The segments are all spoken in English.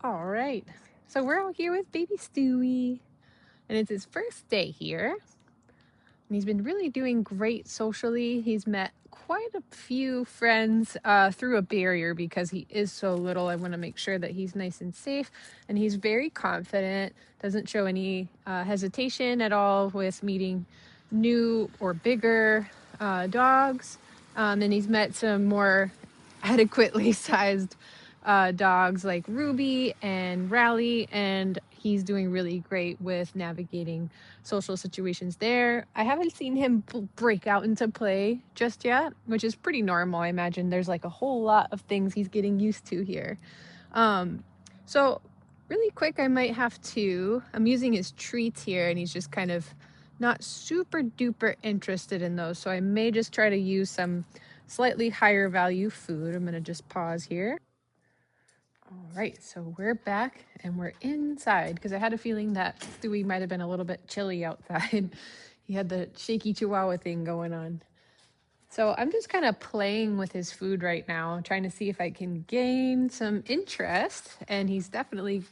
All right. So we're out here with baby Stewie, and it's his first day here. And he's been really doing great socially. He's met quite a few friends through a barrier because he is so little. I want to make sure that he's nice and safe. And he's very confident, doesn't show any hesitation at all with meeting new or bigger dogs. And he's met some more adequately sized dogs like Ruby and Rally, and he's doing really great with navigating social situations there. I haven't seen him break out into play just yet, which is pretty normal. I imagine there's like a whole lot of things he's getting used to here. So really quick, I'm using his treats here, and he's just kind of not super duper interested in those. So I may just try to use some slightly higher value food. I'm gonna just pause here. All right, so we're back and we're inside because I had a feeling that Stewie might have been a little bit chilly outside. He had the shaky chihuahua thing going on. So I'm just kind of playing with his food right now, trying to see if I can gain some interest. And he's definitely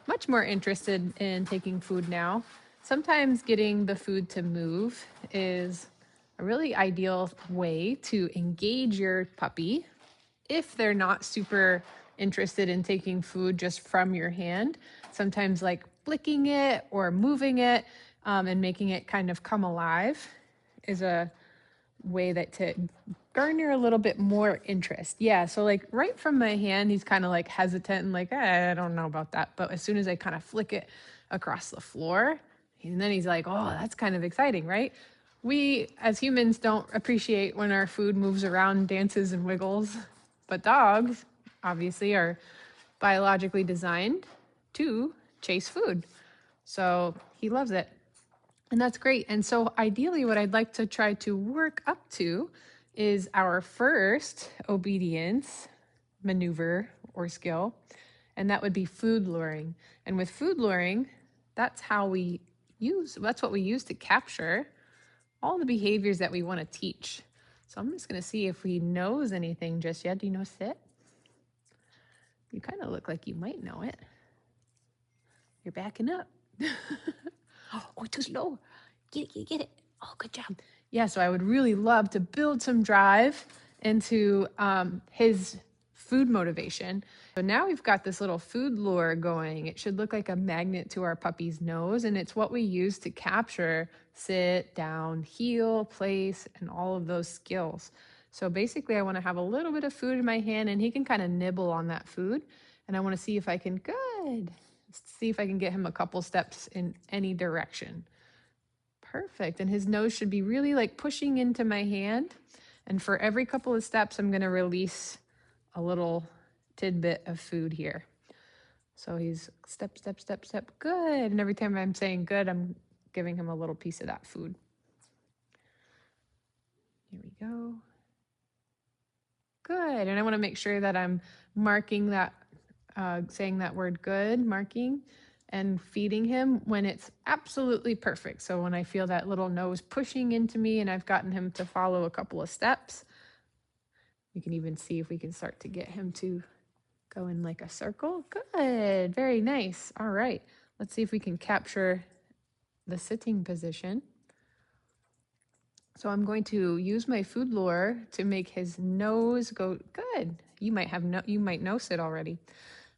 much more interested in taking food now. Sometimes getting the food to move is a really ideal way to engage your puppy if they're not super interested in taking food just from your hand. Sometimes like flicking it or moving it and making it kind of come alive is a way that to garner a little bit more interest. Yeah, so like right from my hand, he's kind of like hesitant and like, I don't know about that. But as soon as I kind of flick it across the floor, and then he's like, oh, that's kind of exciting, right? We as humans don't appreciate when our food moves around, dances, and wiggles, but dogs obviously are biologically designed to chase food. So he loves it. And that's great. And so, ideally, what I'd like to try to work up to is our first obedience maneuver or skill, and that would be food luring. And with food luring, that's what we use to capture all the behaviors that we want to teach. So, I'm just going to see if he knows anything just yet. Do you know sit? You kind of look like you might know it. You're backing up. Oh, too slow. Get it. Oh, good job. Yeah, so I would really love to build some drive into his food motivation. So now we've got this little food lure going. It should look like a magnet to our puppy's nose, and it's what we use to capture sit, down, heel, place, and all of those skills. So basically, I want to have a little bit of food in my hand, and he can kind of nibble on that food. And I want to see if I can, good, see if I can get him a couple steps in any direction. Perfect. And his nose should be really like pushing into my hand. And for every couple of steps, I'm going to release a little tidbit of food here. So he's step, step, step, step, good. And every time I'm saying good, I'm giving him a little piece of that food. Here we go. Good. And I want to make sure that I'm marking that, saying that word good, marking, and feeding him when it's absolutely perfect. So when I feel that little nose pushing into me and I've gotten him to follow a couple of steps, we can even see if we can start to get him to go in like a circle. Good. Very nice. All right. Let's see if we can capture the sitting position. So I'm going to use my food lure to make his nose go good. You might know it already.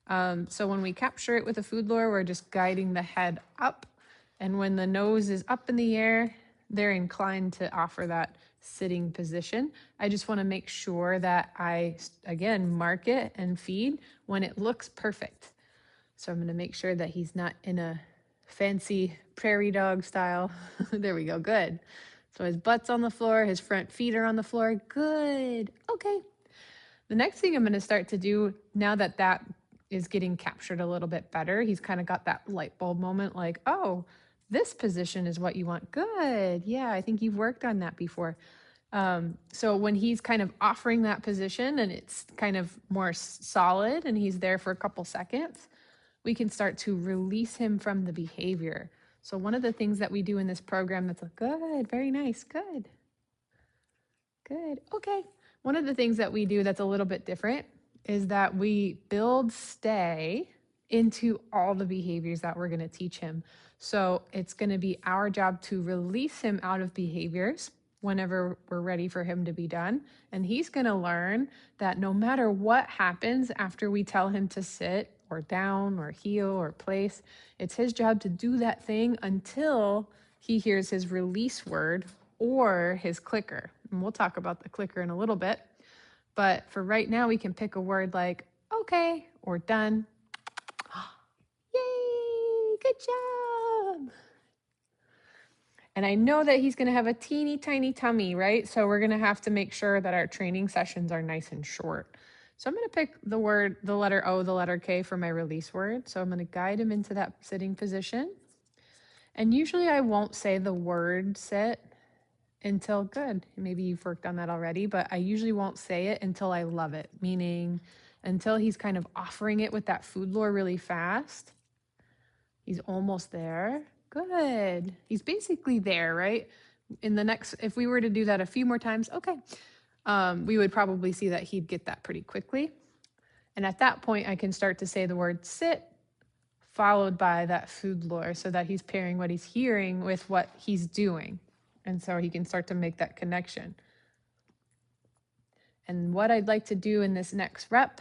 So when we capture it with a food lure, we're just guiding the head up. And when the nose is up in the air, they're inclined to offer that sitting position. I just want to make sure that I, again, mark it and feed when it looks perfect. So I'm going to make sure that he's not in a fancy prairie dog style. There we go. Good. So his butt's on the floor, his front feet are on the floor. Good. Okay. The next thing I'm going to start to do now that that is getting captured a little bit better, he's kind of got that light bulb moment like, oh, this position is what you want. Good. Yeah, I think you've worked on that before. So when he's kind of offering that position and it's kind of more solid and he's there for a couple seconds, we can start to release him from the behavior. So one of the things that we do in this program that's like, good, very nice, good, good, okay. One of the things that we do that's a little bit different is that we build stay into all the behaviors that we're going to teach him. So it's going to be our job to release him out of behaviors whenever we're ready for him to be done. And he's going to learn that no matter what happens after we tell him to sit or down or heel or place, it's his job to do that thing until he hears his release word or his clicker. And we'll talk about the clicker in a little bit. But for right now, we can pick a word like okay or done. Yay, good job. And I know that he's going to have a teeny tiny tummy, right? So we're going to have to make sure that our training sessions are nice and short. So I'm going to pick the letter O, the letter K for my release word. So I'm going to guide him into that sitting position. And usually I won't say the word sit until good. Maybe you've worked on that already, but I usually won't say it until I love it, meaning until he's kind of offering it with that food lure really fast. He's almost there. Good. He's basically there, right? In the next, if we were to do that a few more times, okay, we would probably see that he'd get that pretty quickly. And at that point, I can start to say the word sit, followed by that food lure, so that he's pairing what he's hearing with what he's doing. And so he can start to make that connection. And what I'd like to do in this next rep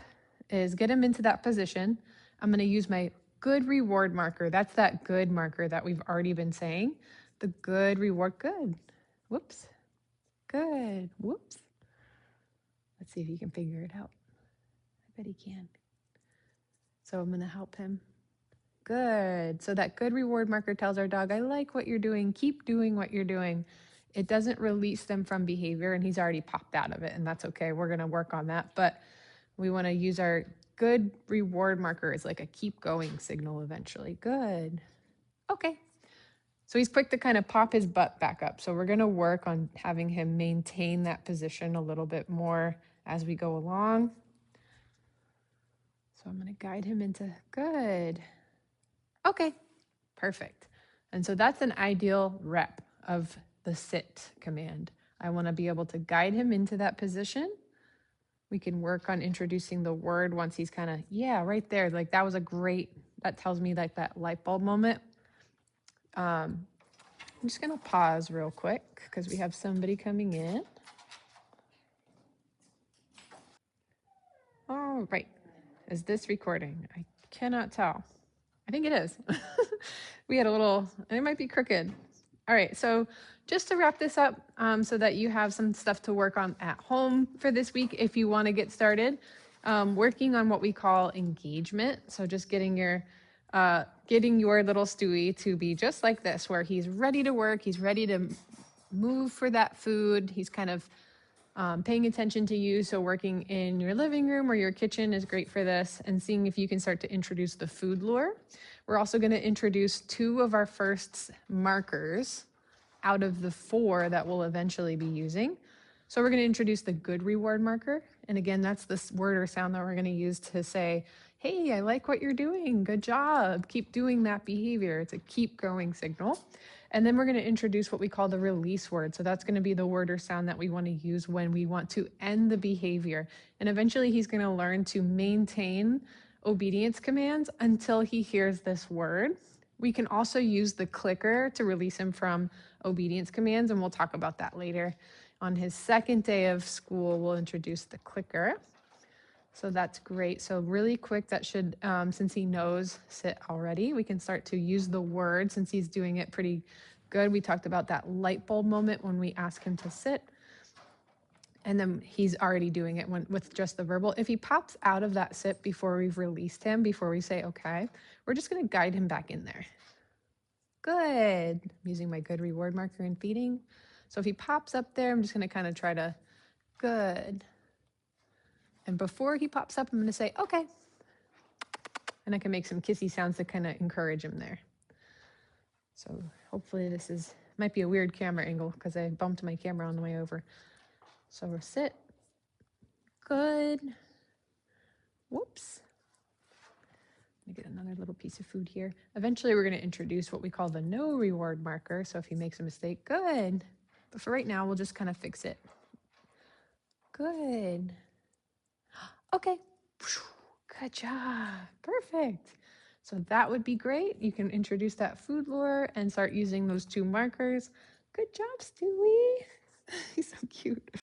is get him into that position. I'm going to use my good reward marker. That's that good marker that we've already been saying. The good reward, good. Whoops. Good. Whoops. Let's see if he can figure it out. I bet he can. So I'm going to help him. Good. So that good reward marker tells our dog, I like what you're doing. Keep doing what you're doing. It doesn't release them from behavior, and he's already popped out of it, and that's okay. We're going to work on that. But we want to use our good reward marker as like a keep going signal eventually. Good. Okay. So he's quick to kind of pop his butt back up. So we're going to work on having him maintain that position a little bit more as we go along. So I'm going to guide him into good. Okay, perfect. And so that's an ideal rep of the sit command. I want to be able to guide him into that position. We can work on introducing the word once he's kind of, yeah, right there. Like that was a great, that tells me like that light bulb moment. I'm just going to pause real quick because we have somebody coming in. All right. Is this recording? I cannot tell. I think it is. We had a little, it might be crooked. All right, so just to wrap this up so that you have some stuff to work on at home for this week if you want to get started, working on what we call engagement. So just getting your little Stewie to be just like this, where he's ready to work, he's ready to move for that food, he's kind of paying attention to you. So working in your living room or your kitchen is great for this, and seeing if you can start to introduce the food lure. We're also going to introduce 2 of our first markers out of the 4 that we'll eventually be using. So we're going to introduce the good reward marker. And again, that's this word or sound that we're going to use to say, hey, I like what you're doing. Good job. Keep doing that behavior. It's a keep going signal. And then we're going to introduce what we call the release word. So that's going to be the word or sound that we want to use when we want to end the behavior. And eventually he's going to learn to maintain obedience commands until he hears this word. We can also use the clicker to release him from obedience commands, and we'll talk about that later. On his second day of school, we'll introduce the clicker. So that's great. So really quick, that should, since he knows sit already, we can start to use the word since he's doing it pretty good. We talked about that light bulb moment when we ask him to sit. And then he's already doing it with just the verbal. If he pops out of that sit before we've released him, before we say, okay, we're just going to guide him back in there. Good. I'm using my good reward marker and feeding. So if he pops up there, I'm just going to kind of try to, good. And before he pops up, I'm going to say, okay. And I can make some kissy sounds to kind of encourage him there. So hopefully this might be a weird camera angle because I bumped my camera on the way over. So we'll sit. Good. Whoops. Let me get another little piece of food here. Eventually we're going to introduce what we call the no reward marker. So if he makes a mistake, good. But for right now, we'll just kind of fix it. Good. Okay. Good job. Perfect. So that would be great. You can introduce that food lure and start using those 2 markers. Good job, Stewie. He's so cute.